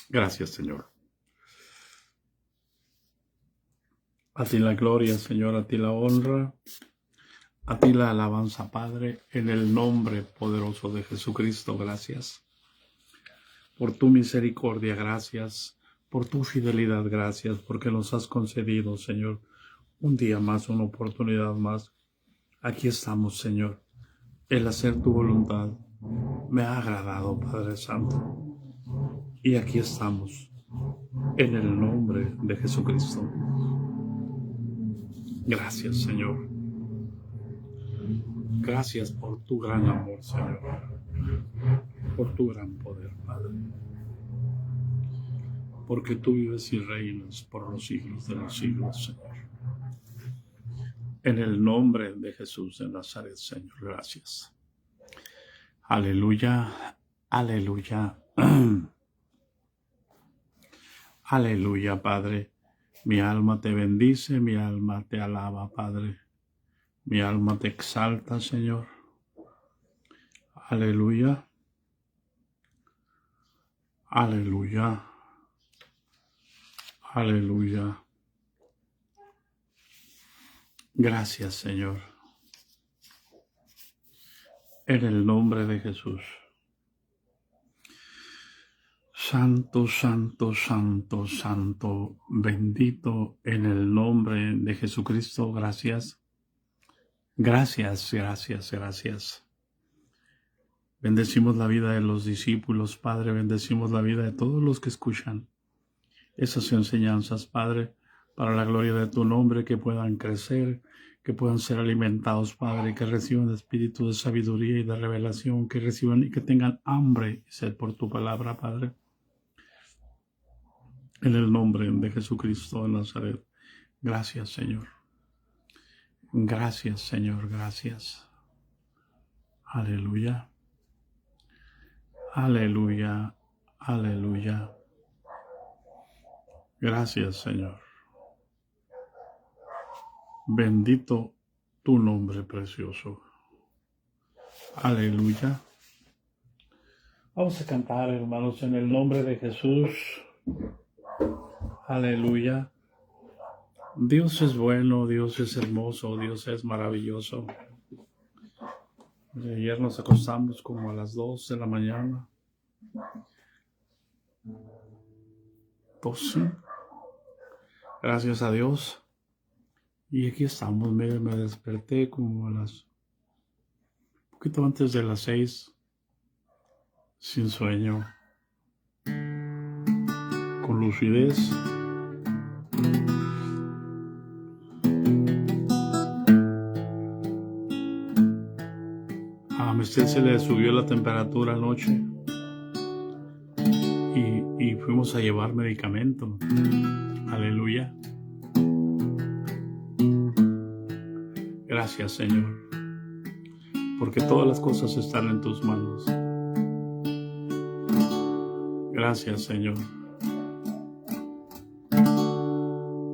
Gracias, Señor. A ti la gloria, Señor, a ti la honra, a ti la alabanza, Padre, en el nombre poderoso de Jesucristo. Gracias por tu misericordia, gracias por tu fidelidad, gracias porque nos has concedido, Señor, un día más, una oportunidad más. Aquí estamos, Señor. El hacer tu voluntad me ha agradado, Padre Santo. Y aquí estamos, en el nombre de Jesucristo. Gracias, Señor. Gracias por tu gran amor, Señor. Por tu gran poder, Padre. Porque tú vives y reinas por los siglos de los siglos, Señor. En el nombre de Jesús de Nazaret, Señor. Gracias. Aleluya. Aleluya. Aleluya, Padre. Mi alma te bendice, mi alma te alaba, Padre. Mi alma te exalta, Señor. Aleluya. Aleluya. Aleluya. Gracias, Señor. En el nombre de Jesús. Santo, santo, santo, santo, bendito en el nombre de Jesucristo. Gracias. Gracias, gracias, gracias. Bendecimos la vida de los discípulos, Padre. Bendecimos la vida de todos los que escuchan esas enseñanzas, Padre, para la gloria de tu nombre, que puedan crecer, que puedan ser alimentados, Padre, que reciban el espíritu de sabiduría y de revelación, que reciban y que tengan hambre y sed por tu palabra, Padre. En el nombre de Jesucristo de Nazaret. Gracias, Señor. Gracias, Señor. Gracias. Aleluya. Aleluya. Aleluya. Gracias, Señor. Bendito tu nombre precioso. Aleluya. Vamos a cantar, hermanos, en el nombre de Jesús. Aleluya. Dios es bueno, Dios es hermoso, Dios es maravilloso. Ayer nos acostamos como a las 2 de la mañana. 12. Gracias a Dios. Y aquí estamos. Miren, me desperté como a un poquito antes de las 6. Sin sueño. Con lucidez. A Michelle se le subió la temperatura anoche y fuimos a llevar medicamento. Aleluya. Gracias, Señor, porque todas las cosas están en tus manos. Gracias, Señor.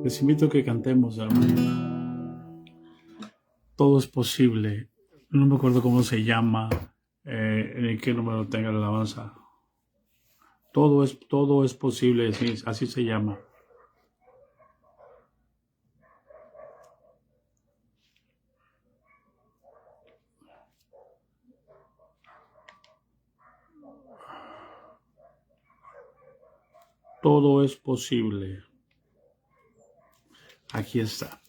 Les invito a que cantemos, hermano. Todo es posible. No me acuerdo cómo se llama, en qué número tenga la alabanza. Todo es posible, así se llama. Todo es posible. Aquí está.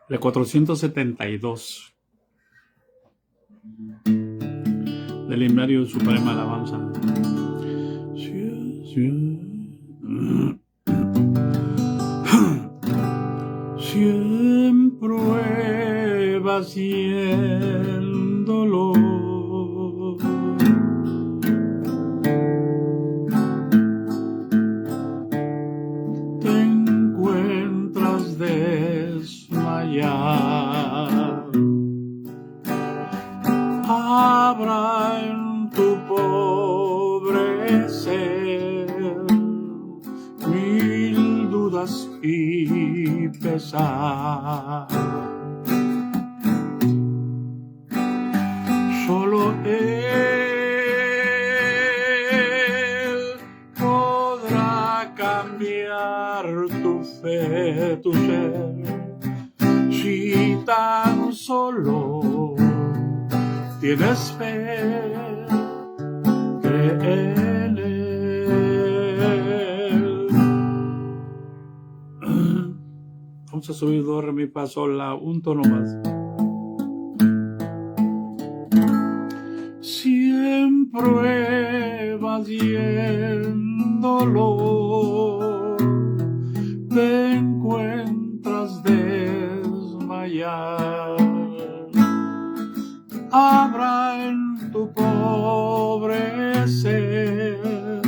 La 472. Del himnario de Suprema Alabanza. Siempre va haciéndolo. Te encuentras desmayado. Habrá en tu pobre ser mil dudas y pesar. Él podrá cambiar tu fe, tu ser, si tan solo tienes fe, cree en Él. Vamos a subir do, re, mi, fa, sol, la, un tono más. Si en pruebas y en dolor te encuentras desmayar, habrá en tu pobre ser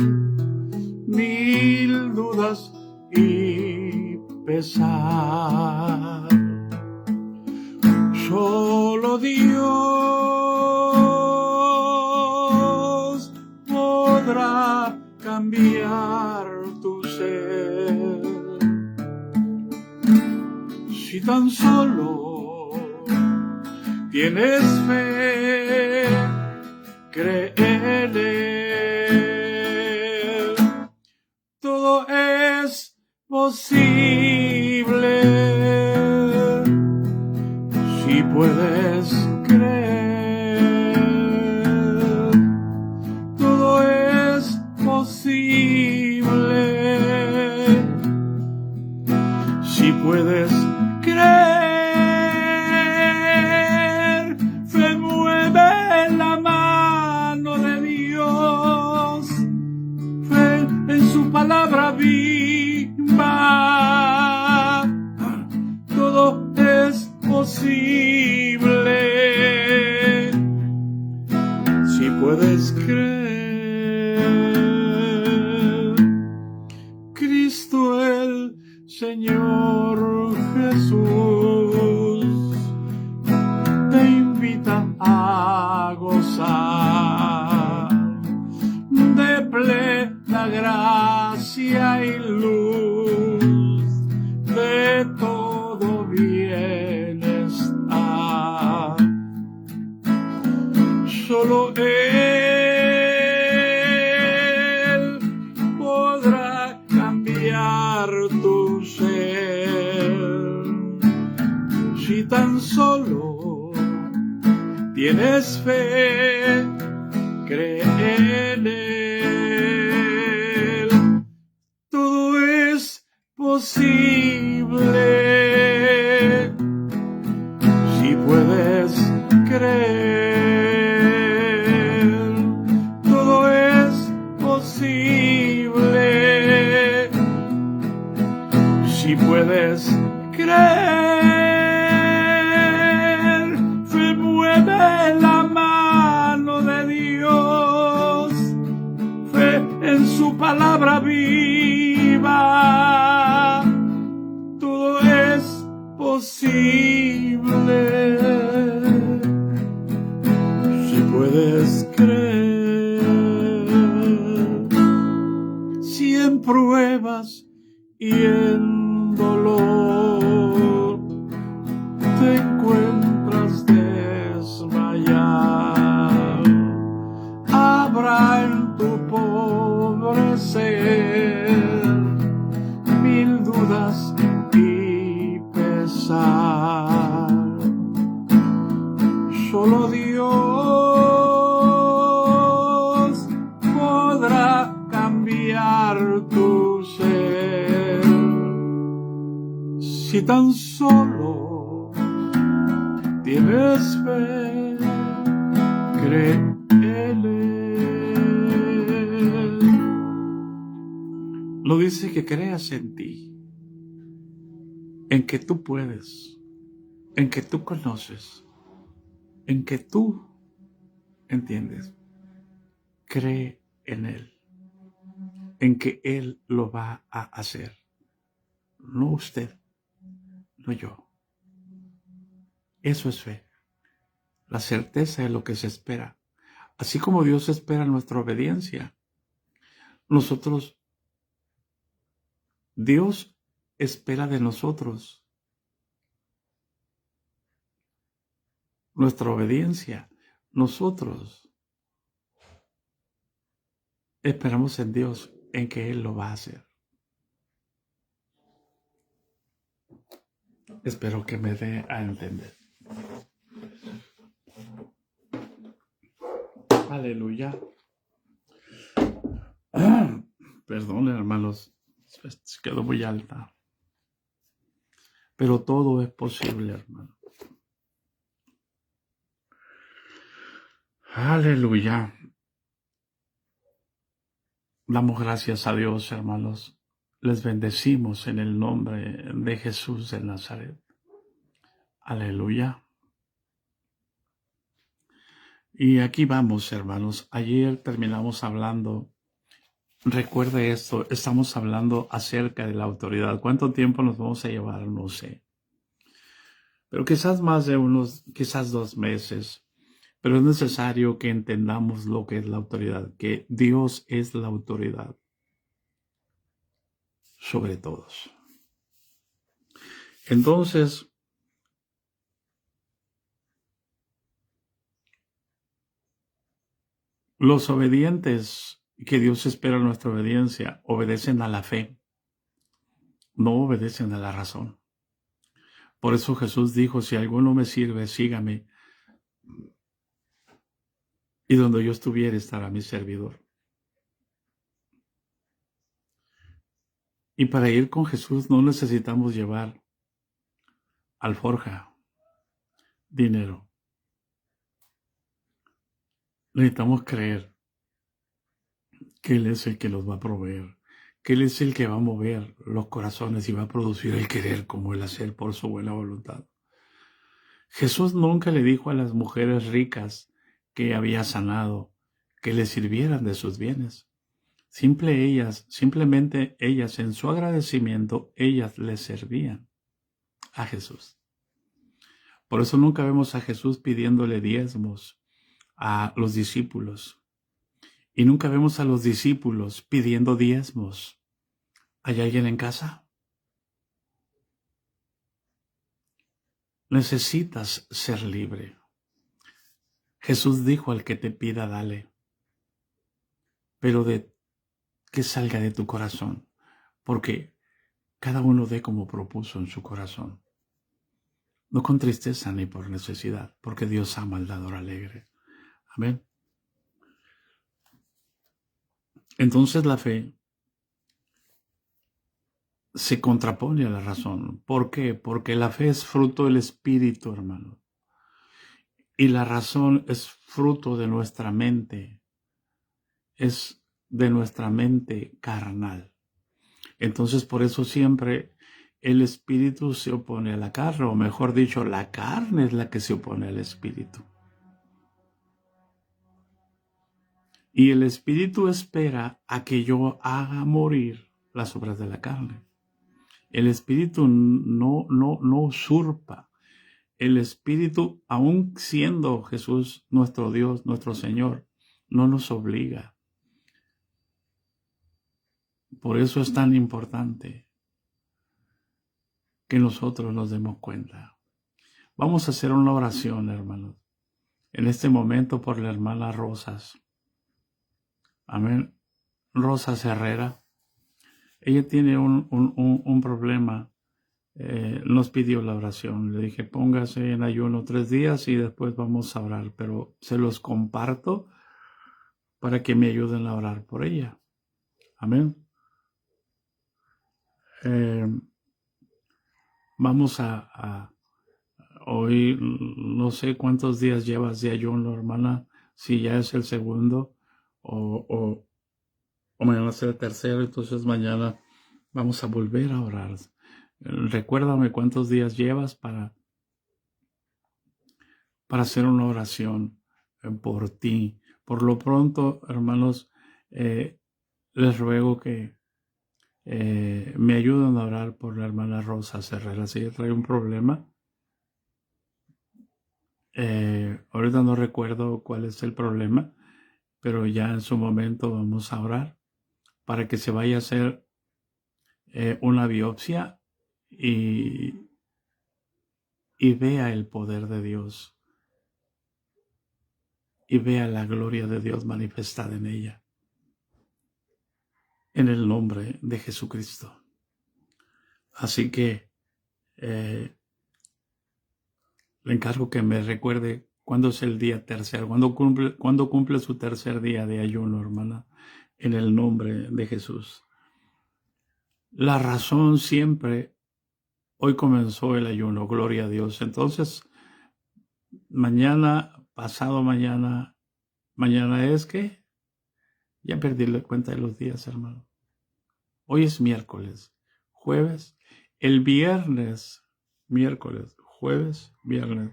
mil dudas y pesar. Solo Dios podrá cambiar tu ser, si tan solo tienes fe, cree en Él. Todo es posible si puedes creer. Todo es posible si puedes creer. Fe mueve la mano de Dios, fe en su palabra viva. Todo es posible si puedes creer. Cristo el Señor Jesús te invita a gozar de plena gracia y luz, de todo bienestar. Solo Él podrá cambiar tu ser, si tan solo tienes fe, cree en Él. Todo es posible si puedes creer. Todo es posible si puedes creer. Fe mueve la mano de Dios, fe en su palabra viva. Todo es posible si puedes creer. Si en pruebas y en dolor te encuentras desmayar, habrá en tu pobre ser mil dudas y pesar. Solo Dios podrá cambiar tu ser, si tan solo tienes fe, cree en Él. Lo dice que creas en ti, en que tú puedes, en que tú conoces, en que tú entiendes. Cree en Él, en que Él lo va a hacer. No usted, no yo. Eso es fe, la certeza de lo que se espera. Así como Dios espera nuestra obediencia, Dios espera de nosotros nuestra obediencia. Nosotros esperamos en Dios, en que Él lo va a hacer. Espero que me dé a entender. Aleluya. Perdón, hermanos, quedó muy alta. Pero todo es posible, hermano. Aleluya. Damos gracias a Dios, hermanos. Les bendecimos en el nombre de Jesús de Nazaret. Aleluya. Y aquí vamos, hermanos. Ayer terminamos hablando. Recuerde esto, estamos hablando acerca de la autoridad. ¿Cuánto tiempo nos vamos a llevar? No sé. Pero quizás más de quizás 2 meses. Pero es necesario que entendamos lo que es la autoridad, que Dios es la autoridad sobre todos. Entonces, los obedientes, que Dios espera nuestra obediencia, obedecen a la fe, no obedecen a la razón. Por eso Jesús dijo, si alguno me sirve, sígame, y donde yo estuviera estará mi servidor. Y para ir con Jesús no necesitamos llevar alforja, dinero. Necesitamos creer que Él es el que los va a proveer, que Él es el que va a mover los corazones y va a producir el querer como el hacer por su buena voluntad. Jesús nunca le dijo a las mujeres ricas que había sanado que le sirvieran de sus bienes. Simplemente ellas, en su agradecimiento, ellas le servían a Jesús. Por eso nunca vemos a Jesús pidiéndole diezmos a los discípulos. Y nunca vemos a los discípulos pidiendo diezmos. ¿Hay alguien en casa? Necesitas ser libre. Jesús dijo, al que te pida, dale. Pero de que salga de tu corazón. Porque cada uno dé como propuso en su corazón. No con tristeza ni por necesidad, porque Dios ama al dador alegre. Amén. Entonces la fe se contrapone a la razón. ¿Por qué? Porque la fe es fruto del Espíritu, hermano. Y la razón es fruto de nuestra mente. Es de nuestra mente carnal. Entonces por eso siempre el Espíritu se opone a la carne, o mejor dicho, la carne es la que se opone al Espíritu. Y el Espíritu espera a que yo haga morir las obras de la carne. El Espíritu no usurpa. El Espíritu, aun siendo Jesús nuestro Dios, nuestro Señor, no nos obliga. Por eso es tan importante que nosotros nos demos cuenta. Vamos a hacer una oración, hermanos. En este momento por la hermana Rosas. Amén. Rosas Herrera. Ella tiene un problema. Nos pidió la oración. Le dije, póngase en ayuno 3 días y después vamos a orar. Pero se los comparto para que me ayuden a orar por ella. Amén. Vamos a hoy, no sé cuántos días llevas de ayuno, hermana, si ya es el segundo o mañana será el tercero, entonces mañana vamos a volver a orar. Recuérdame cuántos días llevas para hacer una oración por ti. Por lo pronto, hermanos, les ruego que me ayuden a orar por la hermana Rosa Herrera. Si ella trae un problema, ahorita no recuerdo cuál es el problema, pero ya en su momento vamos a orar para que se vaya a hacer una biopsia y vea el poder de Dios y vea la gloria de Dios manifestada en ella. en el nombre de Jesucristo. Así que le encargo que me recuerde cuándo es el día tercero, cuándo cumple su tercer día de ayuno, hermana, en el nombre de Jesús. La razón siempre, hoy comenzó el ayuno, gloria a Dios. Entonces, mañana, pasado mañana, mañana es que ya perdí la cuenta de los días, hermano. Hoy es miércoles, jueves, el viernes, miércoles, jueves, viernes.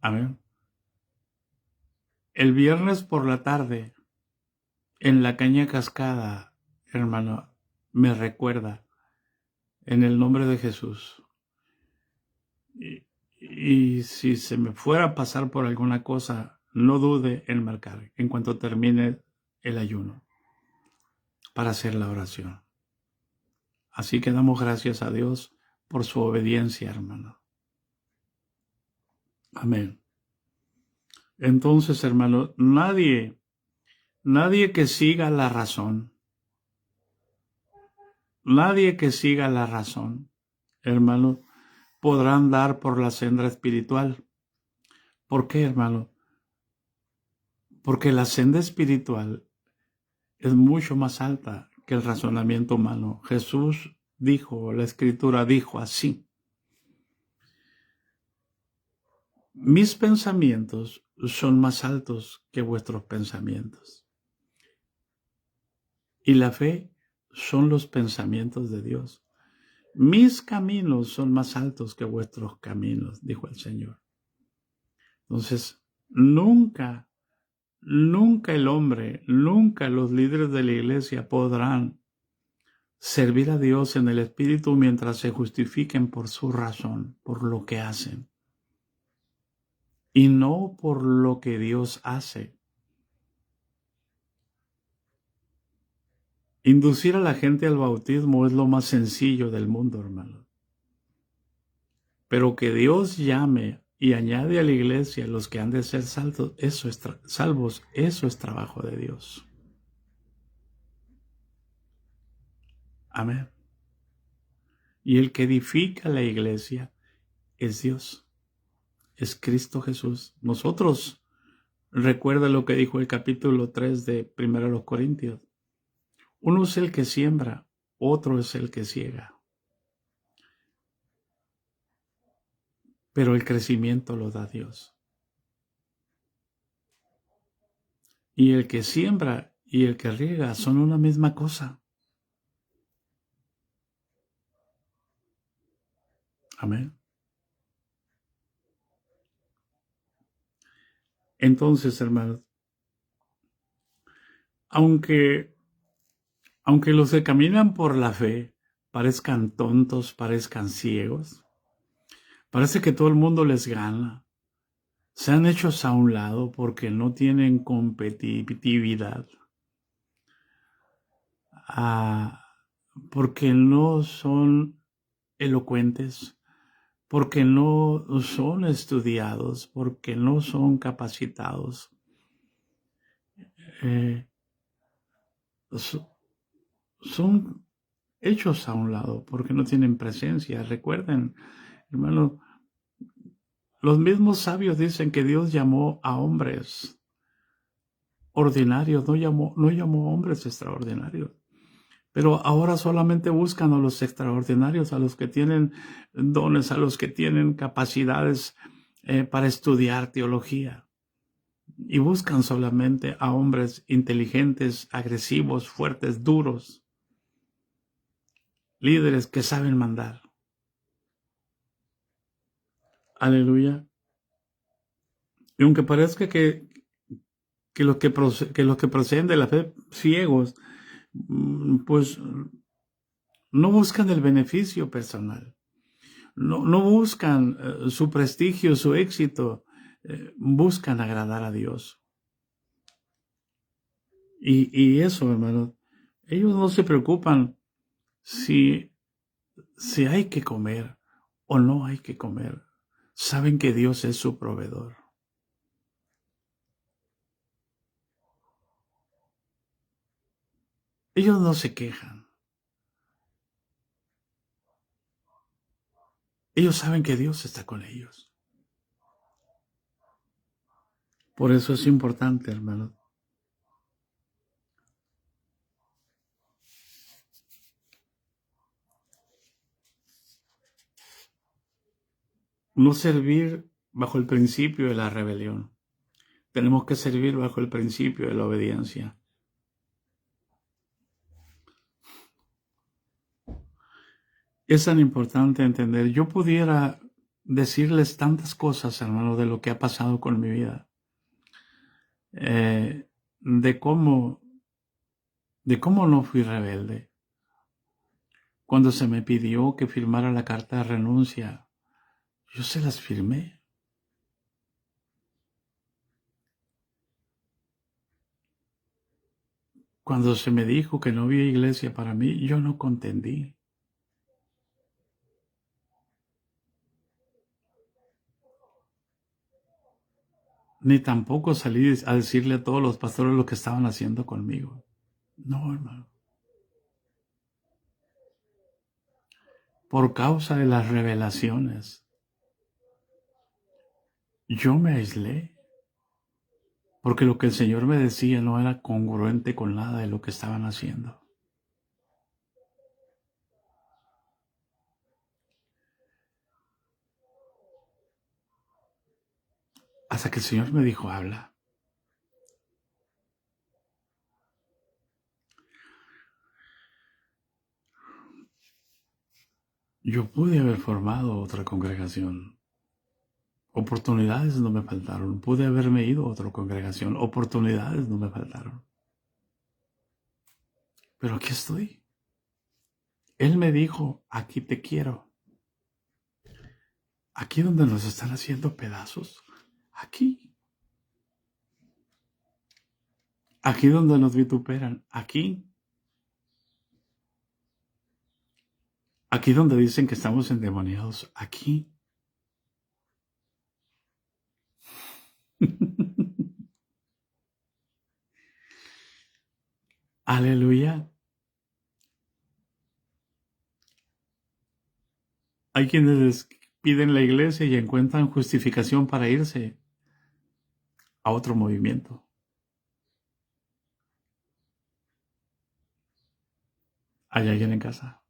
Amén. El viernes por la tarde, en la Caña Cascada, hermano, me recuerda en el nombre de Jesús. Y si se me fuera a pasar por alguna cosa, no dude en marcar en cuanto termine el ayuno para hacer la oración. Así que damos gracias a Dios por su obediencia, hermano. Amén. Entonces, hermano, nadie que siga la razón, hermano, podrá andar por la senda espiritual. ¿Por qué, hermano? Porque la senda espiritual es mucho más alta que el razonamiento humano. Jesús dijo, la Escritura dijo así: mis pensamientos son más altos que vuestros pensamientos. Y la fe son los pensamientos de Dios. Mis caminos son más altos que vuestros caminos, dijo el Señor. Entonces, nunca el hombre, nunca los líderes de la iglesia podrán servir a Dios en el Espíritu mientras se justifiquen por su razón, por lo que hacen, y no por lo que Dios hace. Inducir a la gente al bautismo es lo más sencillo del mundo, hermano. Pero que Dios llame y añade a la iglesia los que han de ser salvos, eso es trabajo de Dios. Amén. Y el que edifica la iglesia es Dios, es Cristo Jesús. Nosotros, recuerda lo que dijo el capítulo 3 de 1 Corintios. Uno es el que siembra, otro es el que ciega. Pero el crecimiento lo da Dios. Y el que siembra y el que riega son una misma cosa. Amén. Entonces, hermanos, aunque los que caminan por la fe parezcan tontos, parezcan ciegos, parece que todo el mundo les gana, se han hecho a un lado porque no tienen competitividad, porque no son elocuentes, porque no son estudiados, porque no son capacitados. Son hechos a un lado porque no tienen presencia. Recuerden, hermano, los mismos sabios dicen que Dios llamó a hombres ordinarios, no llamó a hombres extraordinarios. Pero ahora solamente buscan a los extraordinarios, a los que tienen dones, a los que tienen capacidades para estudiar teología. Y buscan solamente a hombres inteligentes, agresivos, fuertes, duros, líderes que saben mandar. Aleluya. Y aunque parezca que los que proceden de la fe ciegos, pues no buscan el beneficio personal, no buscan su prestigio, su éxito, buscan agradar a Dios. Y eso, hermano, ellos no se preocupan si hay que comer o no hay que comer. Saben que Dios es su proveedor. Ellos no se quejan. Ellos saben que Dios está con ellos. Por eso es importante, hermano, no servir bajo el principio de la rebelión. Tenemos que servir bajo el principio de la obediencia. Es tan importante entender. Yo pudiera decirles tantas cosas, hermano, de lo que ha pasado con mi vida. De cómo no fui rebelde. Cuando se me pidió que firmara la carta de renuncia, yo se las firmé. Cuando se me dijo que no había iglesia para mí, yo no contendí. Ni tampoco salí a decirle a todos los pastores lo que estaban haciendo conmigo. No, hermano. Por causa de las revelaciones, yo me aislé. Porque lo que el Señor me decía no era congruente con nada de lo que estaban haciendo. Hasta que el Señor me dijo, habla. Yo pude haber formado otra congregación. Oportunidades no me faltaron. Pude haberme ido a otra congregación. Oportunidades no me faltaron. Pero aquí estoy. Él me dijo, aquí te quiero. Aquí donde nos están haciendo pedazos. Aquí. Aquí donde nos vituperan. Aquí. Aquí donde dicen que estamos endemoniados. Aquí. Aleluya. Hay quienes piden la iglesia y encuentran justificación para irse a otro movimiento. ¿Hay alguien en casa?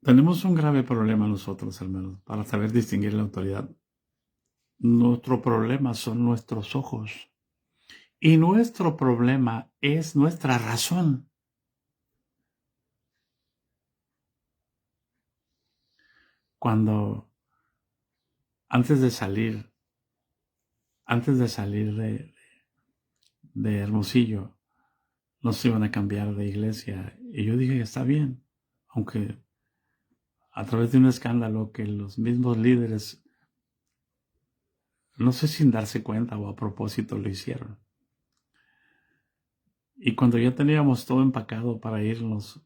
Tenemos un grave problema nosotros, hermanos, para saber distinguir la autoridad. Nuestro problema son nuestros ojos. Y nuestro problema es nuestra razón. Cuando antes de salir de Hermosillo, nos iban a cambiar de iglesia. Y yo dije, está bien, aunque a través de un escándalo que los mismos líderes, no sé sin darse cuenta o a propósito, lo hicieron. Y cuando ya teníamos todo empacado para irnos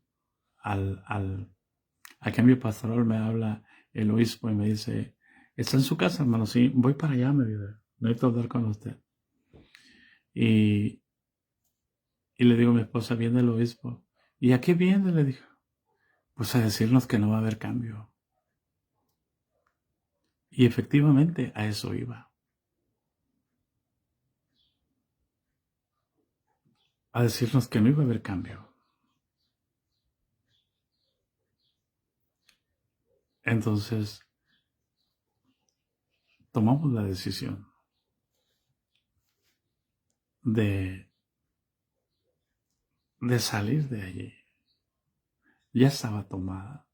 a cambio pastoral, me habla el obispo y me dice, ¿está en su casa, hermano? Sí, voy para allá, me dice, necesito hablar con usted. Y le digo a mi esposa, viene el obispo. ¿Y a qué viene? Le dijo. Pues a decirnos que no va a haber cambio. Y efectivamente a eso iba. A decirnos que no iba a haber cambio. Entonces, tomamos la decisión de salir de allí. Ya estaba tomada.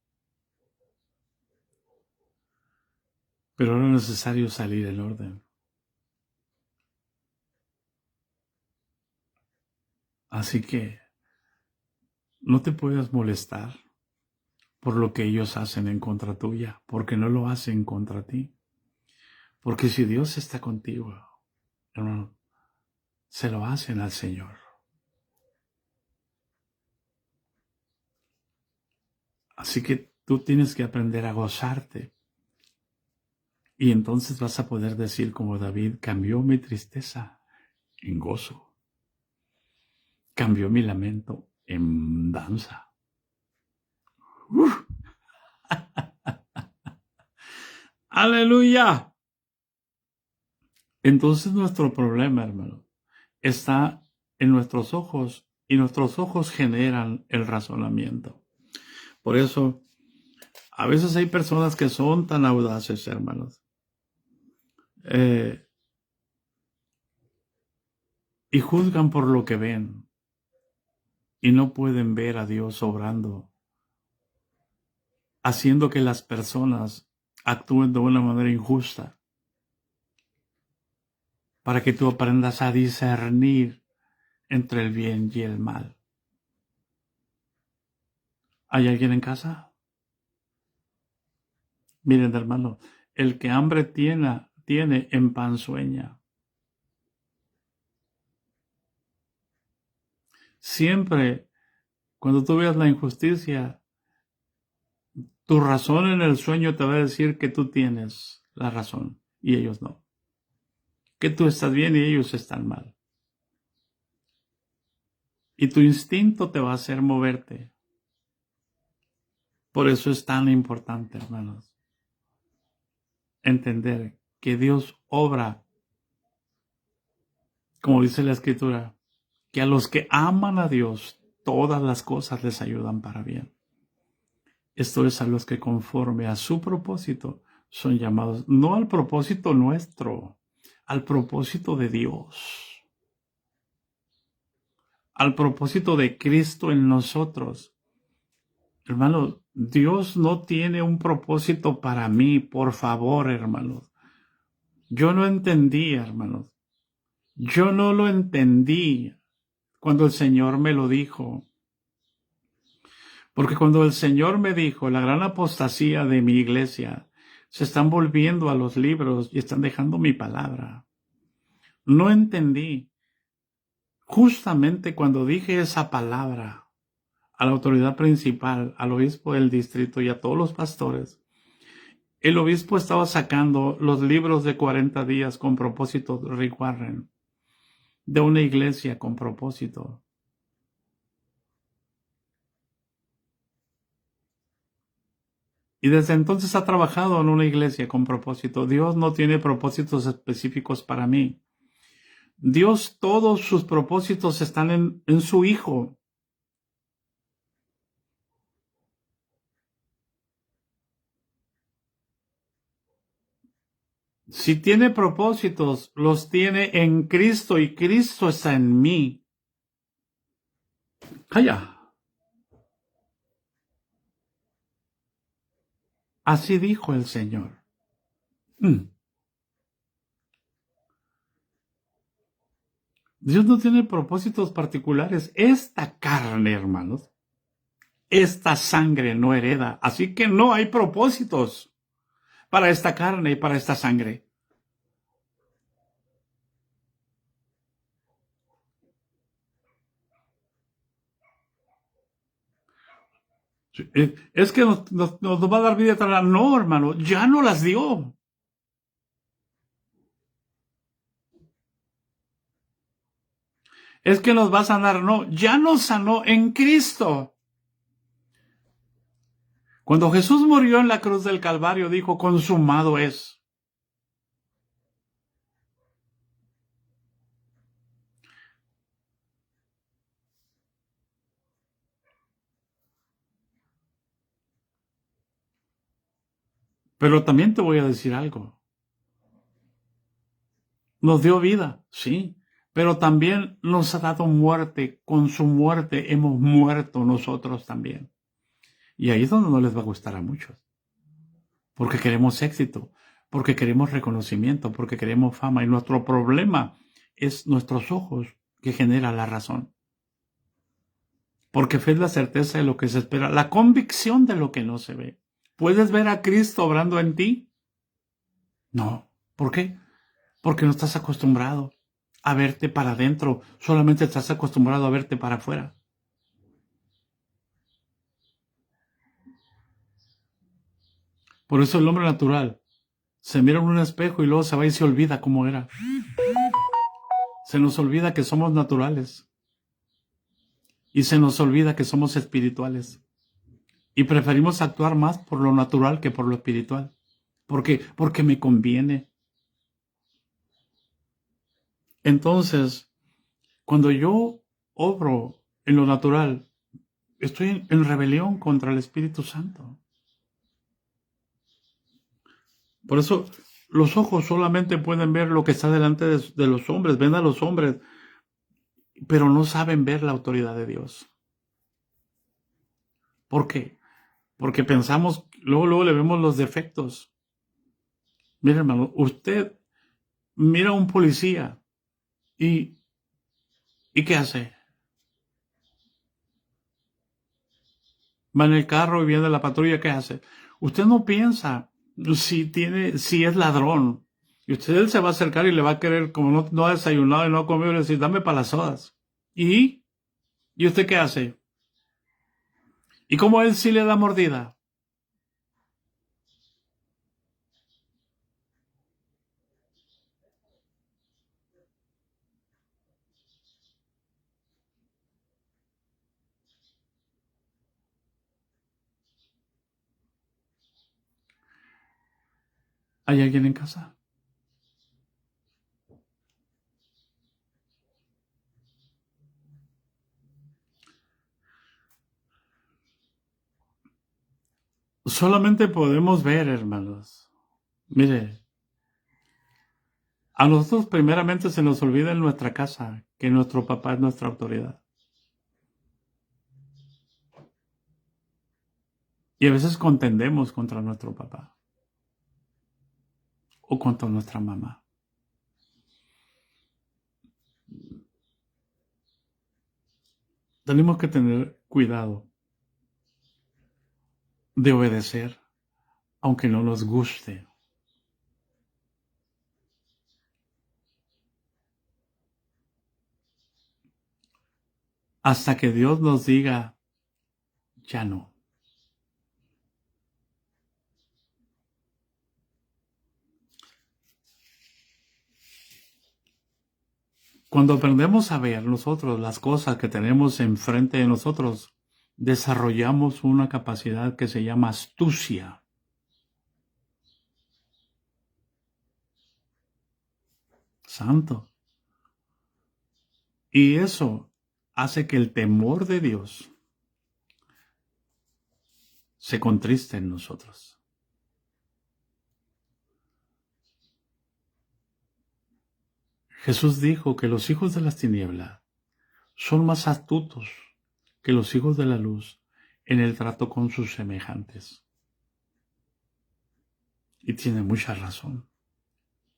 Pero era necesario salir en orden. Así que no te puedas molestar por lo que ellos hacen en contra tuya, porque no lo hacen contra ti. Porque si Dios está contigo, hermano, se lo hacen al Señor. Así que tú tienes que aprender a gozarte Y entonces vas a poder decir como David, cambió mi tristeza en gozo, cambió mi lamento en danza. ¡Uf! ¡Aleluya! Entonces nuestro problema, hermano, está en nuestros ojos y nuestros ojos generan el razonamiento. Por eso, a veces hay personas que son tan audaces, hermanos, y juzgan por lo que ven y no pueden ver a Dios obrando, haciendo que las personas actúen de una manera injusta, para que tú aprendas a discernir entre el bien y el mal. ¿Hay alguien en casa? Miren, hermano, el que hambre tiene en pan sueña. Siempre, cuando tú veas la injusticia, tu razón en el sueño te va a decir que tú tienes la razón y ellos no. Que tú estás bien y ellos están mal. Y tu instinto te va a hacer moverte. Por eso es tan importante, hermanos, entender que Dios obra, como dice la Escritura, que a los que aman a Dios, todas las cosas les ayudan para bien. Esto es a los que conforme a su propósito son llamados, no al propósito nuestro, al propósito de Dios, al propósito de Cristo en nosotros. Hermanos, Dios no tiene un propósito para mí, por favor, hermanos. Yo no entendí, hermanos. Yo no lo entendí cuando el Señor me lo dijo. Porque cuando el Señor me dijo, la gran apostasía de mi iglesia, se están volviendo a los libros y están dejando mi palabra. No entendí. Justamente cuando dije esa palabra a la autoridad principal, al obispo del distrito y a todos los pastores, el obispo estaba sacando los libros de 40 días con propósito, Rick Warren, de una iglesia con propósito. Y desde entonces ha trabajado en una iglesia con propósito. Dios no tiene propósitos específicos para mí. Dios, todos sus propósitos están en su Hijo. Si tiene propósitos, los tiene en Cristo y Cristo está en mí. Calla. Así dijo el Señor. Dios no tiene propósitos particulares. Esta carne, hermanos, esta sangre no hereda. Así que no hay propósitos para esta carne y para esta sangre. Es que nos va a dar vida eterna. No, hermano, ya no las dio. Es que nos va a sanar. No, ya nos sanó en Cristo. Cuando Jesús murió en la cruz del Calvario, dijo, consumado es. Pero también te voy a decir algo. Nos dio vida, sí, pero también nos ha dado muerte. Con su muerte hemos muerto nosotros también. Y ahí es donde no les va a gustar a muchos. Porque queremos éxito, porque queremos reconocimiento, porque queremos fama. Y nuestro problema es nuestros ojos que genera la razón. Porque fe es la certeza de lo que se espera, la convicción de lo que no se ve. ¿Puedes ver a Cristo obrando en ti? No. ¿Por qué? Porque no estás acostumbrado a verte para adentro, solamente estás acostumbrado a verte para afuera. Por eso el hombre natural se mira en un espejo y luego se va y se olvida cómo era. Se nos olvida que somos naturales. Y se nos olvida que somos espirituales. Y preferimos actuar más por lo natural que por lo espiritual. ¿Por qué? Porque me conviene. Entonces, cuando yo obro en lo natural, estoy en rebelión contra el Espíritu Santo. Por eso, los ojos solamente pueden ver lo que está delante de los hombres, ven a los hombres, pero no saben ver la autoridad de Dios. ¿Por qué? Porque pensamos, luego le vemos los defectos. Mire, hermano, usted mira a un policía y ¿qué hace? Va en el carro y viene la patrulla, ¿qué hace? Usted no piensa si es ladrón. Y él se va a acercar y le va a querer, como no ha desayunado y no ha comido, le dice, dame para las sodas. ¿Y usted qué hace? ¿Y cómo él sí le da mordida? ¿Hay alguien en casa? Solamente podemos ver, hermanos. Mire, a nosotros primeramente se nos olvida en nuestra casa que nuestro papá es nuestra autoridad. Y a veces contendemos contra nuestro papá o contra nuestra mamá. Tenemos que tener cuidado de obedecer, aunque no nos guste. Hasta que Dios nos diga, ya no. Cuando aprendemos a ver nosotros las cosas que tenemos enfrente de nosotros, desarrollamos una capacidad que se llama astucia. Santo. Y eso hace que el temor de Dios se contriste en nosotros. Jesús dijo que los hijos de las tinieblas son más astutos que los hijos de la luz en el trato con sus semejantes. Y tiene mucha razón.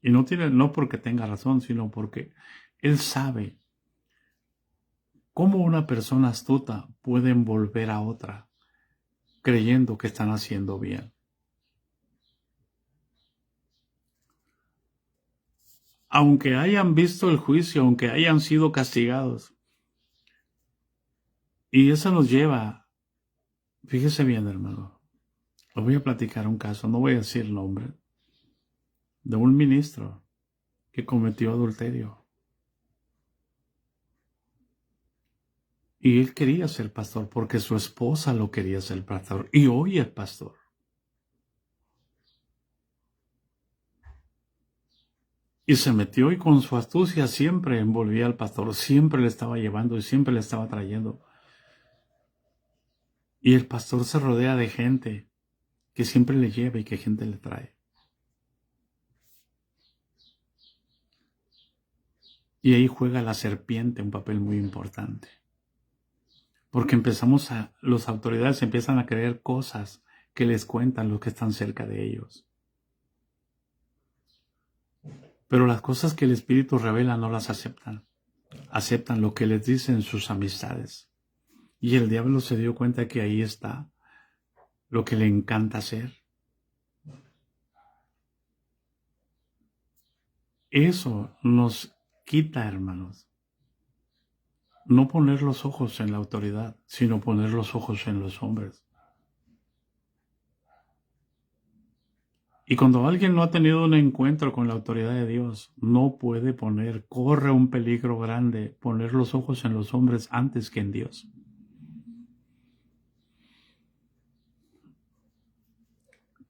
Y no porque tenga razón, sino porque Él sabe cómo una persona astuta puede envolver a otra creyendo que están haciendo bien. Aunque hayan visto el juicio, aunque hayan sido castigados. Y eso nos lleva, fíjese bien, hermano, les voy a platicar un caso, no voy a decir el nombre, de un ministro que cometió adulterio. Y él quería ser pastor porque su esposa lo quería ser pastor. Y hoy es pastor. Y se metió y con su astucia siempre envolvía al pastor, siempre le estaba llevando y siempre le estaba trayendo. Y el pastor se rodea de gente que siempre le lleva y que gente le trae. Y ahí juega la serpiente un papel muy importante. Porque las autoridades empiezan a creer cosas que les cuentan los que están cerca de ellos. Pero las cosas que el Espíritu revela no las aceptan. Aceptan lo que les dicen sus amistades. Y el diablo se dio cuenta que ahí está lo que le encanta hacer. Eso nos quita, hermanos, no poner los ojos en la autoridad, sino poner los ojos en los hombres. Y cuando alguien no ha tenido un encuentro con la autoridad de Dios, no puede corre un peligro grande poner los ojos en los hombres antes que en Dios.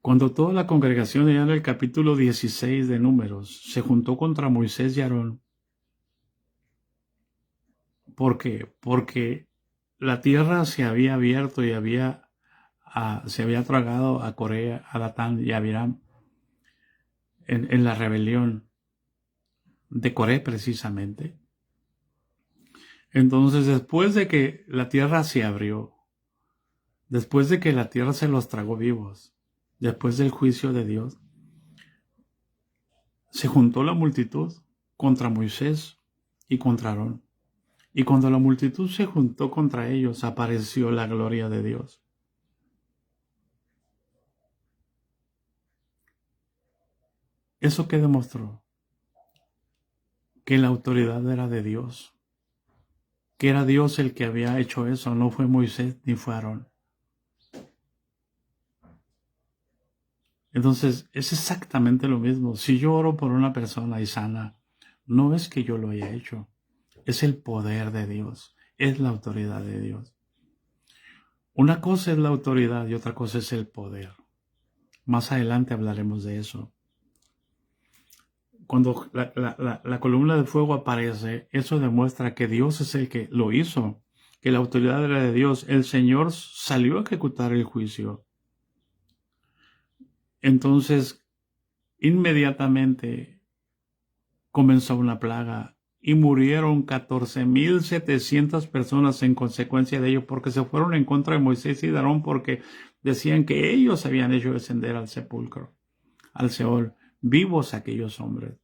Cuando toda la congregación, ya en el capítulo 16 de Números, se juntó contra Moisés y Aarón, ¿por qué? Porque la tierra se había abierto y se había tragado a Corea, a Datán y a Abiram en la rebelión de Coré precisamente. Entonces, después de que la tierra se abrió, después de que la tierra se los tragó vivos, después del juicio de Dios, se juntó la multitud contra Moisés y contra Aarón. Y cuando la multitud se juntó contra ellos, apareció la gloria de Dios. ¿Eso qué demostró? Que la autoridad era de Dios. Que era Dios el que había hecho eso, no fue Moisés ni fue Aarón. Entonces, es exactamente lo mismo. Si yo oro por una persona y sana, no es que yo lo haya hecho. Es el poder de Dios. Es la autoridad de Dios. Una cosa es la autoridad y otra cosa es el poder. Más adelante hablaremos de eso. Cuando la columna de fuego aparece, eso demuestra que Dios es el que lo hizo, que la autoridad era de Dios. El Señor salió a ejecutar el juicio. Entonces, inmediatamente comenzó una plaga y murieron 14,700 personas en consecuencia de ello, porque se fueron en contra de Moisés y de Aarón, porque decían que ellos habían hecho descender al sepulcro, al Seol, vivos aquellos hombres.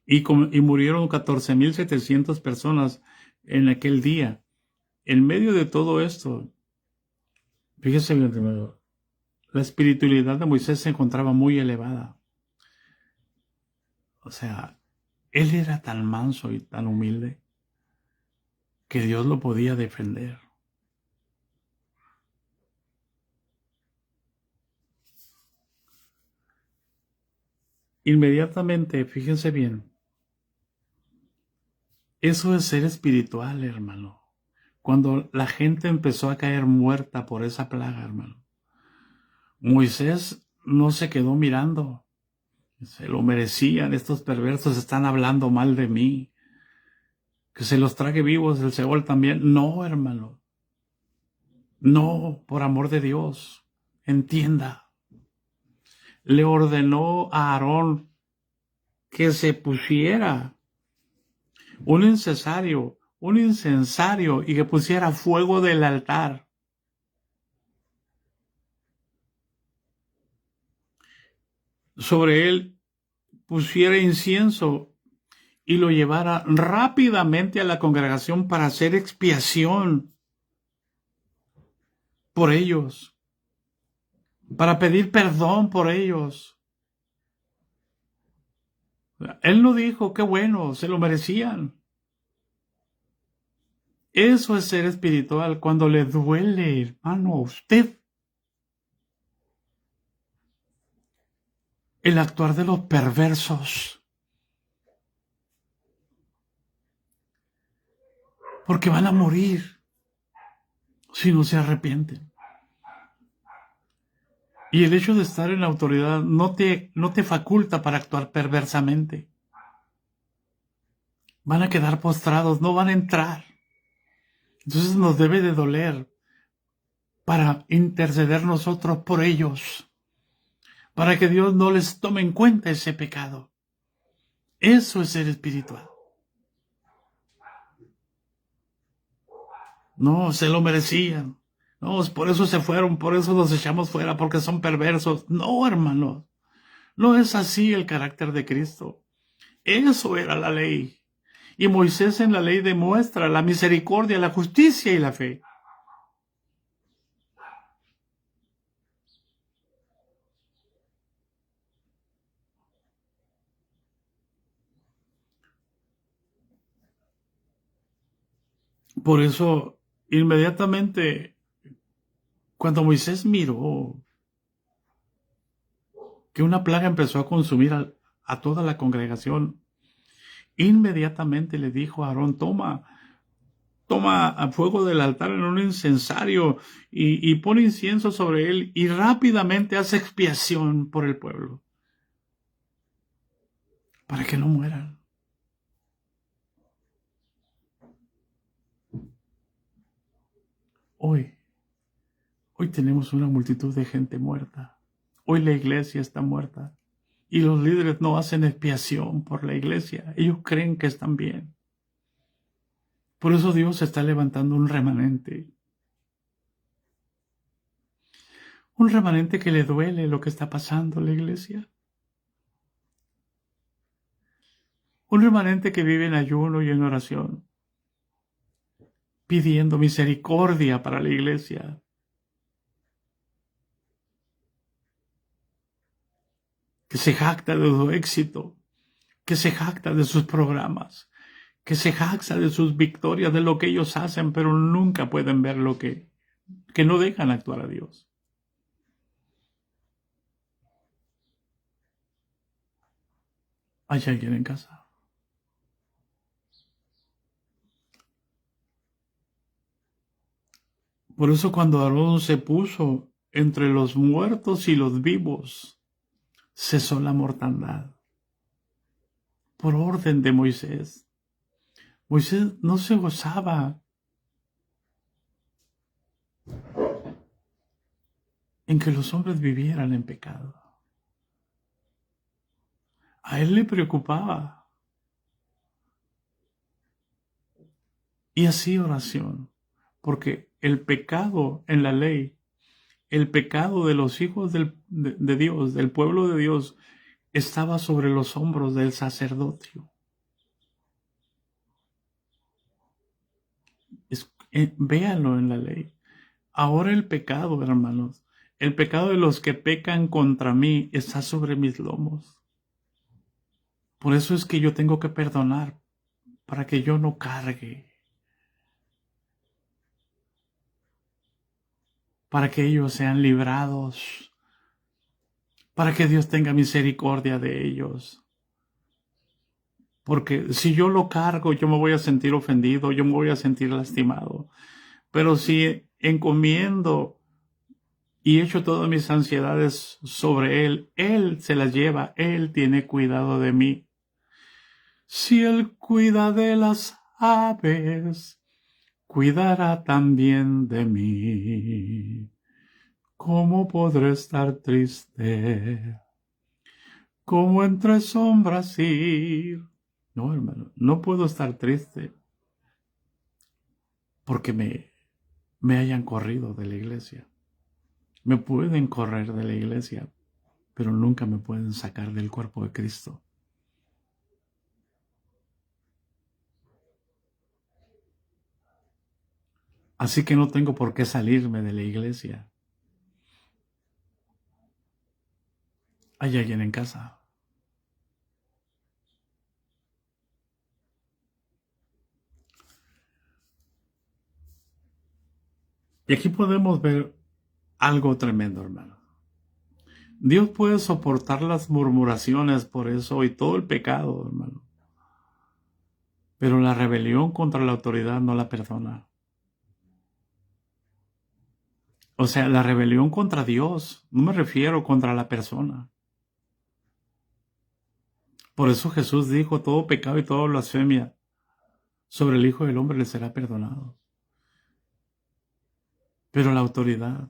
Y murieron 14,700 personas en aquel día. En medio de todo esto, fíjese bien, primero, la espiritualidad de Moisés se encontraba muy elevada. O sea, él era tan manso y tan humilde que Dios lo podía defender. Inmediatamente, fíjense bien, eso es ser espiritual, hermano. Cuando la gente empezó a caer muerta por esa plaga, hermano, Moisés no se quedó mirando. Se lo merecían, estos perversos están hablando mal de mí. Que se los trague vivos el Seol también. No, hermano. No, por amor de Dios. Entienda. Le ordenó a Aarón que se pusiera un incensario y que pusiera fuego del altar. Sobre él pusiera incienso y lo llevara rápidamente a la congregación para hacer expiación por ellos, para pedir perdón por ellos. Él no dijo, qué bueno, se lo merecían. Eso es ser espiritual, cuando le duele, hermano, a usted el actuar de los perversos. Porque van a morir si no se arrepienten. Y el hecho de estar en la autoridad no te faculta para actuar perversamente. Van a quedar postrados, no van a entrar. Entonces nos debe de doler para interceder nosotros por ellos, para que Dios no les tome en cuenta ese pecado. Eso es ser espiritual. No, se lo merecían. No, por eso se fueron, por eso los echamos fuera, porque son perversos. No, hermanos, no es así el carácter de Cristo. Eso era la ley. Y Moisés en la ley demuestra la misericordia, la justicia y la fe. Por eso, inmediatamente, cuando Moisés miró que una plaga empezó a consumir a toda la congregación. Inmediatamente le dijo a Aarón, toma a fuego del altar en un incensario y pone incienso sobre él y rápidamente hace expiación por el pueblo para que no mueran. Hoy tenemos una multitud de gente muerta. Hoy la iglesia está muerta y los líderes no hacen expiación por la iglesia. Ellos creen que están bien. Por eso Dios está levantando un remanente. Un remanente que le duele lo que está pasando en la iglesia. Un remanente que vive en ayuno y en oración, pidiendo misericordia para la iglesia. Que se jacta de su éxito, que se jacta de sus programas, que se jacta de sus victorias, de lo que ellos hacen, pero nunca pueden ver lo que no dejan actuar a Dios. ¿Hay alguien en casa? Por eso cuando Aarón se puso entre los muertos y los vivos, cesó la mortandad. Por orden de Moisés. Moisés no se gozaba en que los hombres vivieran en pecado. A él le preocupaba. Y hacía oración, porque el pecado en la ley, el pecado de los hijos de Dios, del pueblo de Dios, estaba sobre los hombros del sacerdocio. Véanlo en la ley. Ahora el pecado, hermanos, el pecado de los que pecan contra mí está sobre mis lomos. Por eso es que yo tengo que perdonar, para que yo no cargue, para que ellos sean librados, para que Dios tenga misericordia de ellos. Porque si yo lo cargo, yo me voy a sentir ofendido, yo me voy a sentir lastimado. Pero si encomiendo y echo todas mis ansiedades sobre Él, Él se las lleva, Él tiene cuidado de mí. Si Él cuida de las aves, cuidará también de mí. ¿Cómo podré estar triste? ¿Cómo entre sombras ir? No, hermano, no puedo estar triste porque me hayan corrido de la iglesia. Me pueden correr de la iglesia, pero nunca me pueden sacar del cuerpo de Cristo. Así que no tengo por qué salirme de la iglesia. ¿Hay alguien en casa? Y aquí podemos ver algo tremendo, hermano. Dios puede soportar las murmuraciones por eso y todo el pecado, hermano. Pero la rebelión contra la autoridad no la perdona. O sea, la rebelión contra Dios, no me refiero contra la persona. Por eso Jesús dijo, todo pecado y toda blasfemia sobre el Hijo del Hombre le será perdonado. Pero la autoridad,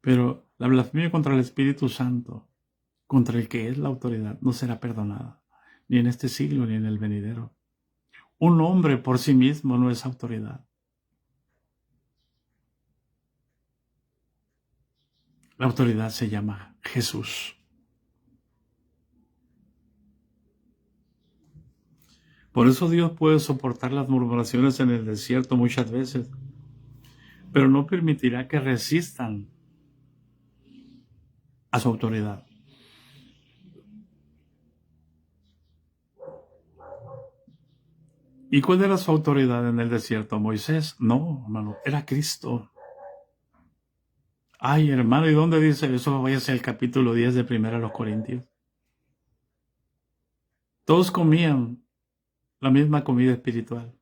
pero la blasfemia contra el Espíritu Santo, contra el que es la autoridad, no será perdonada, ni en este siglo ni en el venidero. Un hombre por sí mismo no es autoridad. La autoridad se llama Jesús. Por eso Dios puede soportar las murmuraciones en el desierto muchas veces, pero no permitirá que resistan a su autoridad. ¿Y cuál era su autoridad en el desierto? ¿Moisés? No, hermano, era Cristo. Ay, hermano, ¿y dónde dice eso? Váyase al capítulo 10 de 1 Corintios. Todos comían la misma comida espiritual.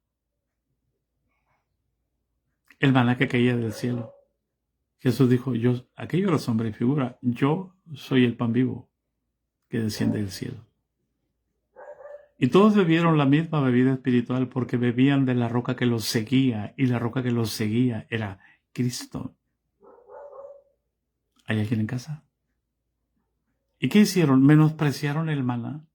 El maná que caía del cielo. Jesús dijo, aquello era sombra y figura. Yo soy el pan vivo que desciende del cielo. Y todos bebieron la misma bebida espiritual porque bebían de la roca que los seguía, y la roca que los seguía era Cristo. ¿Hay alguien en casa? ¿Y qué hicieron? Menospreciaron el maná,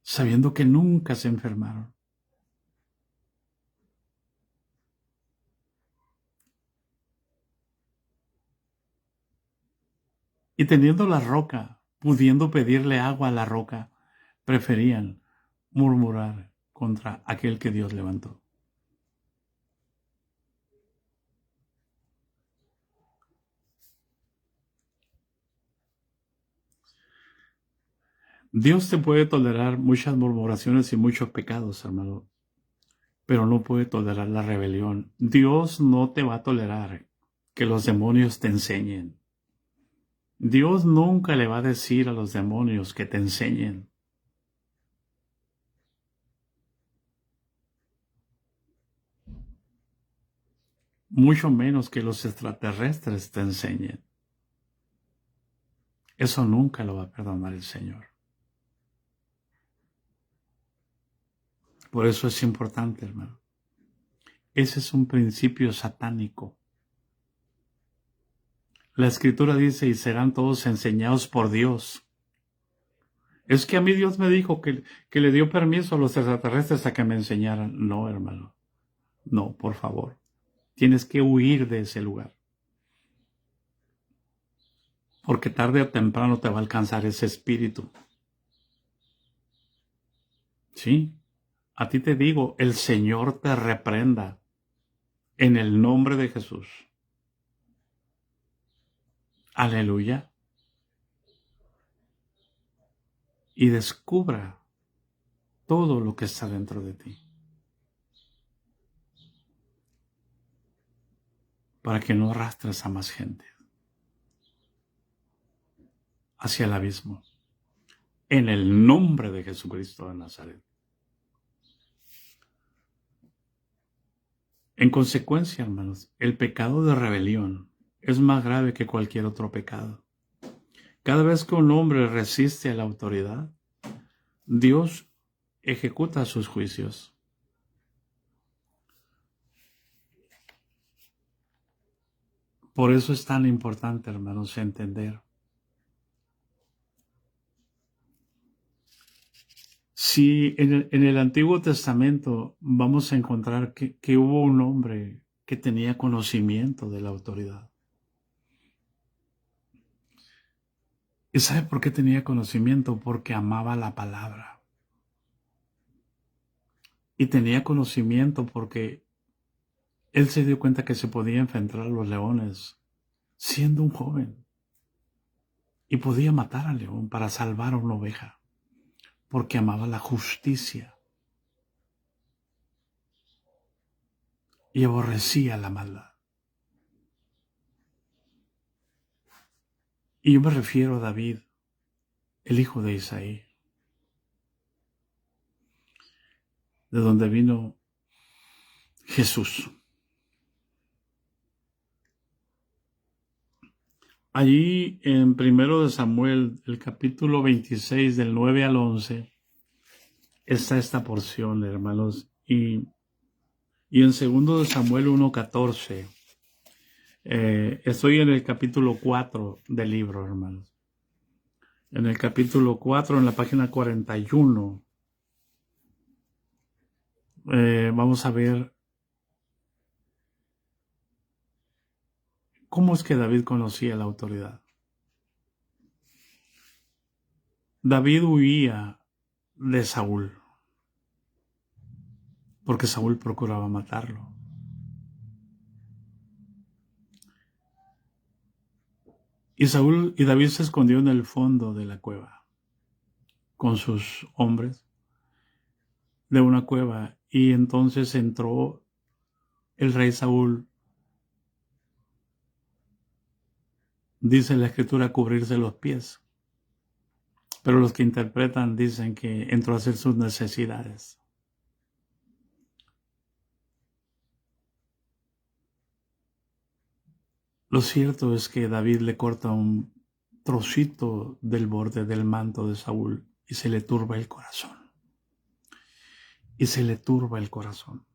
sabiendo que nunca se enfermaron. Y teniendo la roca, pudiendo pedirle agua a la roca, preferían murmurar contra aquel que Dios levantó. Dios te puede tolerar muchas murmuraciones y muchos pecados, hermano, pero no puede tolerar la rebelión. Dios no te va a tolerar que los demonios te enseñen. Dios nunca le va a decir a los demonios que te enseñen. Mucho menos que los extraterrestres te enseñen. Eso nunca lo va a perdonar el Señor. Por eso es importante, hermano. Ese es un principio satánico. La Escritura dice, y serán todos enseñados por Dios. Es que a mí Dios me dijo que le dio permiso a los extraterrestres a que me enseñaran. No, hermano. No, por favor. Tienes que huir de ese lugar. Porque tarde o temprano te va a alcanzar ese espíritu. Sí. A ti te digo, el Señor te reprenda en el nombre de Jesús. Aleluya. Y descubra todo lo que está dentro de ti. Para que no arrastres a más gente hacia el abismo. En el nombre de Jesucristo de Nazaret. En consecuencia, hermanos, el pecado de rebelión es más grave que cualquier otro pecado. Cada vez que un hombre resiste a la autoridad, Dios ejecuta sus juicios. Por eso es tan importante, hermanos, entender. Si en el Antiguo Testamento vamos a encontrar que hubo un hombre que tenía conocimiento de la autoridad. ¿Y sabe por qué tenía conocimiento? Porque amaba la palabra. Y tenía conocimiento porque él se dio cuenta que se podía enfrentar a los leones siendo un joven. Y podía matar al león para salvar a una oveja. Porque amaba la justicia. Y aborrecía la maldad. Y yo me refiero a David, el hijo de Isaí, de donde vino Jesús. Allí en 1 Samuel, el capítulo 26, del 9 al 11, está esta porción, hermanos. Y en 2 Samuel 1:14, estoy en el capítulo 4 del libro, hermanos. En el capítulo 4, en la página 41, vamos a ver cómo es que David conocía la autoridad. David huía de Saúl, porque Saúl procuraba matarlo. Y David se escondió en el fondo de la cueva con sus hombres de una cueva, y entonces entró el rey Saúl, dice la escritura, cubrirse los pies. Pero los que interpretan dicen que entró a hacer sus necesidades. Lo cierto es que David le corta un trocito del borde del manto de Saúl y se le turba el corazón. Y se le turba el corazón.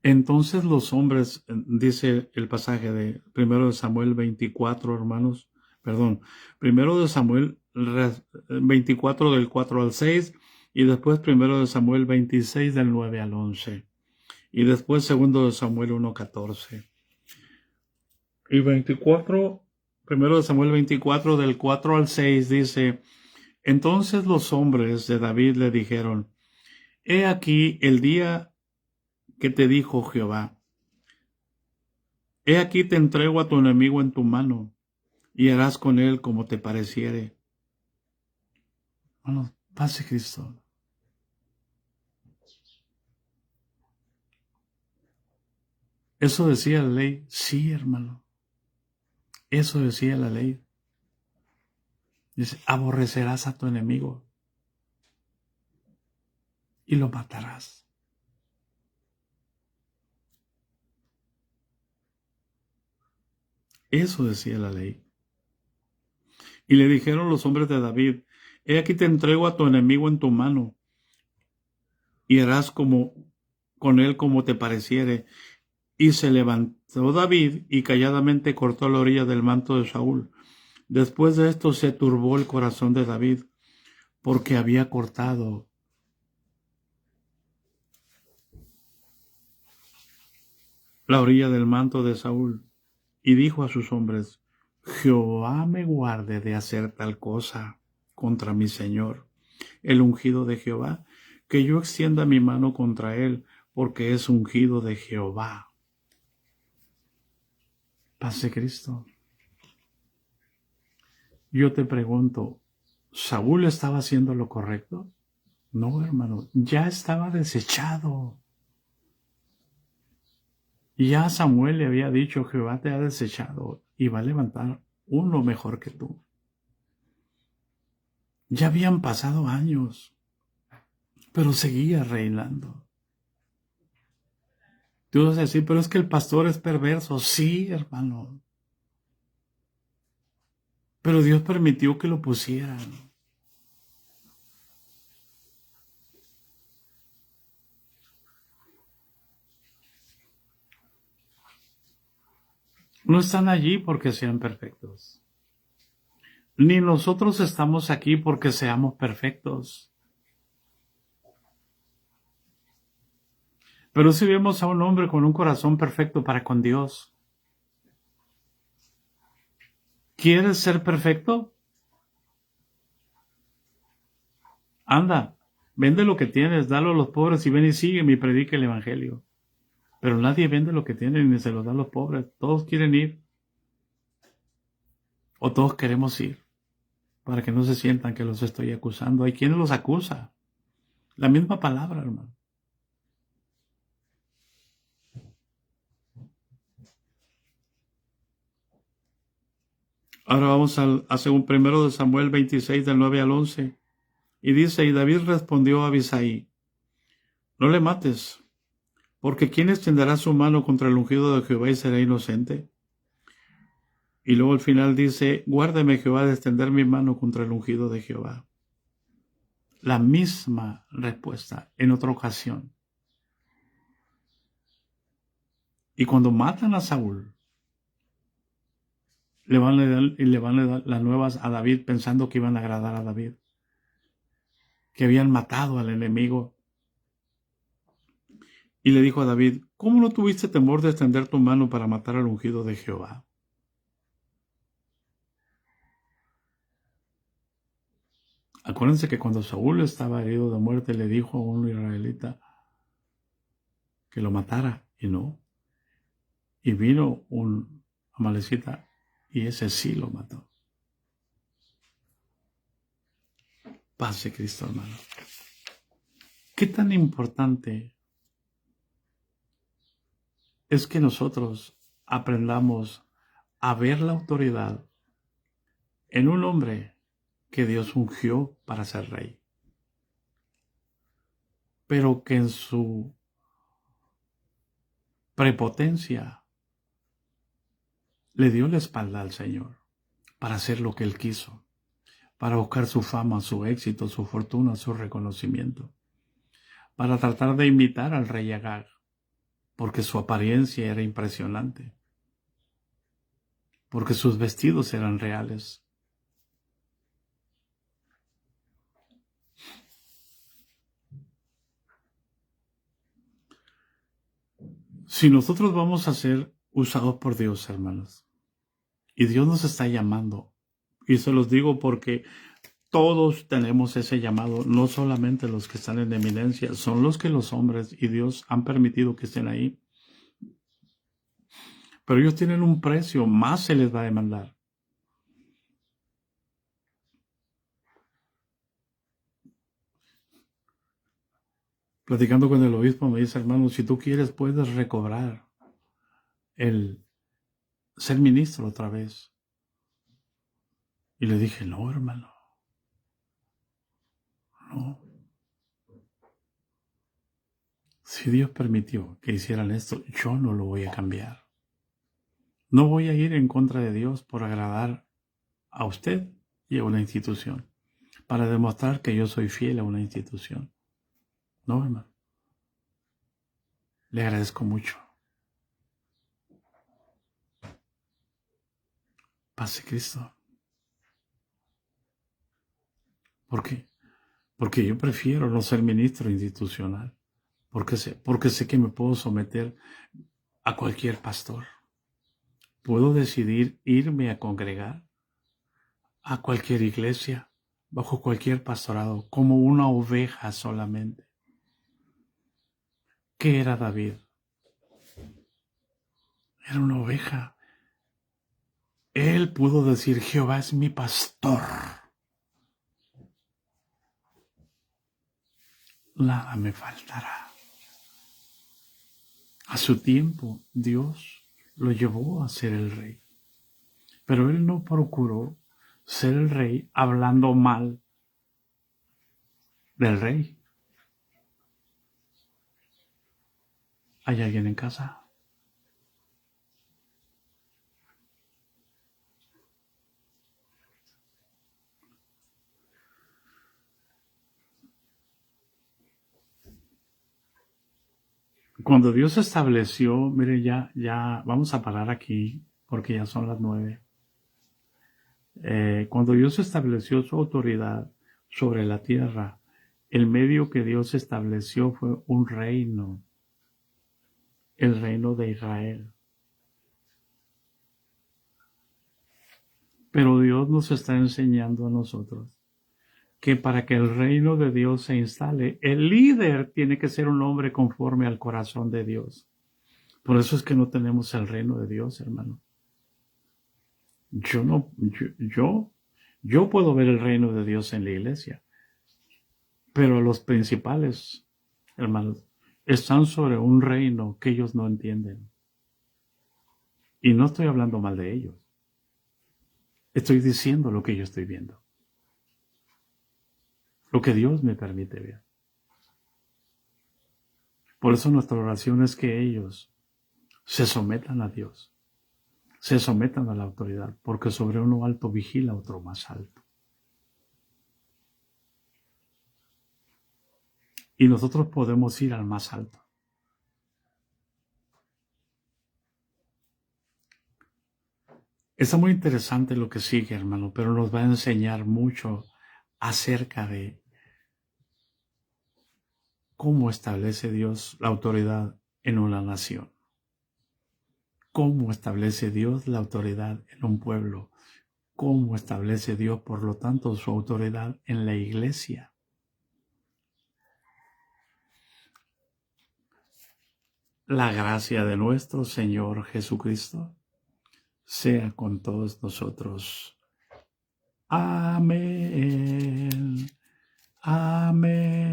Entonces los hombres, dice el pasaje de 1 de Samuel 24, hermanos, perdón, 1 de Samuel 24 del 4 al 6 y después 1 de Samuel 26 del 9 al 11 y después 2 de Samuel 1:14 y 1 de Samuel 24 del 4 al 6 dice: entonces los hombres de David le dijeron: he aquí el día que te dijo Jehová, he aquí te entrego a tu enemigo en tu mano, y harás con él como te pareciere. Bueno, paz de Cristo. ¿Eso decía la ley? Sí, hermano. Eso decía la ley. Dice, aborrecerás a tu enemigo y lo matarás. Eso decía la ley. Y le dijeron los hombres de David: he aquí te entrego a tu enemigo en tu mano, y harás con él como te pareciere. Y se levantó David y calladamente cortó la orilla del manto de Saúl. Después de esto se turbó el corazón de David, porque había cortado la orilla del manto de Saúl. Y dijo a sus hombres: Jehová me guarde de hacer tal cosa contra mi señor, el ungido de Jehová, que yo extienda mi mano contra él, porque es ungido de Jehová. Paz de Cristo. Yo te pregunto, ¿Saúl estaba haciendo lo correcto? No, hermano, ya estaba desechado. Ya Samuel le había dicho: Jehová te ha desechado y va a levantar uno mejor que tú. Ya habían pasado años, pero seguía reinando. Tú vas a decir, pero es que el pastor es perverso. Sí, hermano. Pero Dios permitió que lo pusieran. No están allí porque sean perfectos. Ni nosotros estamos aquí porque seamos perfectos. Pero si vemos a un hombre con un corazón perfecto para con Dios, ¿quieres ser perfecto? Anda, vende lo que tienes, dalo a los pobres y ven y sígueme y predica el evangelio. Pero nadie vende lo que tiene ni se lo da a los pobres. Todos quieren ir. O todos queremos ir, para que no se sientan que los estoy acusando. Hay quien los acusa. La misma palabra, hermano. Ahora vamos a 1 de Samuel 26, del 9 al 11. Y dice: y David respondió a Abisai: no le mates, porque ¿quién extenderá su mano contra el ungido de Jehová y será inocente? Y luego al final dice: guárdeme Jehová de extender mi mano contra el ungido de Jehová. La misma respuesta en otra ocasión. Y cuando matan a Saúl, le van a dar las nuevas a David pensando que iban a agradar a David, que habían matado al enemigo. Y le dijo a David: ¿cómo no tuviste temor de extender tu mano para matar al ungido de Jehová? Acuérdense que cuando Saúl estaba herido de muerte, le dijo a un israelita que lo matara, y no. Y vino un amalecita y ese sí lo mató. Paz de Cristo, hermano. ¿Qué tan importante es que nosotros aprendamos a ver la autoridad en un hombre que Dios ungió para ser rey, pero que en su prepotencia le dio la espalda al Señor para hacer lo que él quiso, para buscar su fama, su éxito, su fortuna, su reconocimiento, para tratar de imitar al rey Agag, porque su apariencia era impresionante, porque sus vestidos eran reales. Si nosotros vamos a ser usados por Dios, hermanos, y Dios nos está llamando, y se los digo porque todos tenemos ese llamado, no solamente los que están en eminencia, son los que los hombres y Dios han permitido que estén ahí. Pero ellos tienen un precio, más se les va a demandar. Platicando con el obispo me dice, hermano, si tú quieres puedes recobrar el ser ministro otra vez. Y le dije, no, hermano, no. Si Dios permitió que hicieran esto, yo no lo voy a cambiar. No voy a ir en contra de Dios por agradar a usted y a una institución, para demostrar que yo soy fiel a una institución. No, hermano. Le agradezco mucho. Pase Cristo. ¿Por qué? Porque yo prefiero no ser ministro institucional. Porque sé que me puedo someter a cualquier pastor. Puedo decidir irme a congregar a cualquier iglesia, bajo cualquier pastorado, como una oveja solamente. ¿Qué era David? Era una oveja. Él pudo decir, Jehová es mi pastor. Nada me faltará. A su tiempo, Dios lo llevó a ser el rey. Pero él no procuró ser el rey hablando mal del rey. ¿Hay alguien en casa? Cuando Dios estableció, mire, ya vamos a parar aquí, porque ya son las 9. Cuando Dios estableció su autoridad sobre la tierra, el medio que Dios estableció fue un reino, el reino de Israel. Pero Dios nos está enseñando a nosotros que para que el reino de Dios se instale, el líder tiene que ser un hombre conforme al corazón de Dios. Por eso es que no tenemos el reino de Dios, hermano. Yo puedo ver el reino de Dios en la iglesia, pero los principales, hermanos, están sobre un reino que ellos no entienden. Y no estoy hablando mal de ellos. Estoy diciendo lo que yo estoy viendo. Lo que Dios me permite ver. Por eso nuestra oración es que ellos se sometan a Dios, se sometan a la autoridad, porque sobre uno alto vigila otro más alto. Y nosotros podemos ir al más alto. Está muy interesante lo que sigue, hermano, pero nos va a enseñar mucho acerca de cómo establece Dios la autoridad en una nación. Cómo establece Dios la autoridad en un pueblo. Cómo establece Dios, por lo tanto, su autoridad en la iglesia. La gracia de nuestro Señor Jesucristo sea con todos nosotros. Amén. Amén.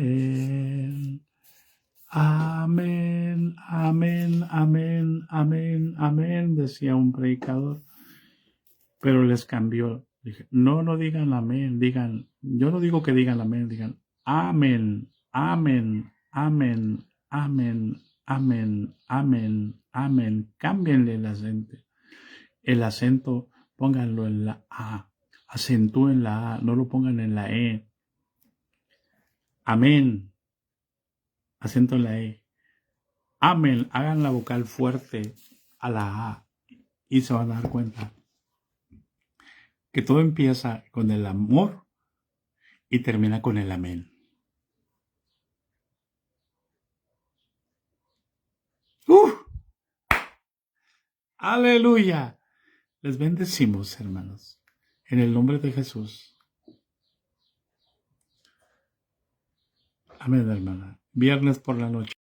Amén, amén, amén, amén, amén, decía un predicador, pero les cambió. Dije, no, no digan amén, digan, yo no digo que digan amén, digan amén, amén, amén, amén, amén, amén, amén. Cámbienle el acento, pónganlo en la A, acentúen la A, no lo pongan en la E. Amén, acento en la E. Amén, hagan la vocal fuerte a la A y se van a dar cuenta que todo empieza con el amor y termina con el amén. Aleluya. Les bendecimos, hermanos, en el nombre de Jesús. Amén, hermana. Viernes por la noche.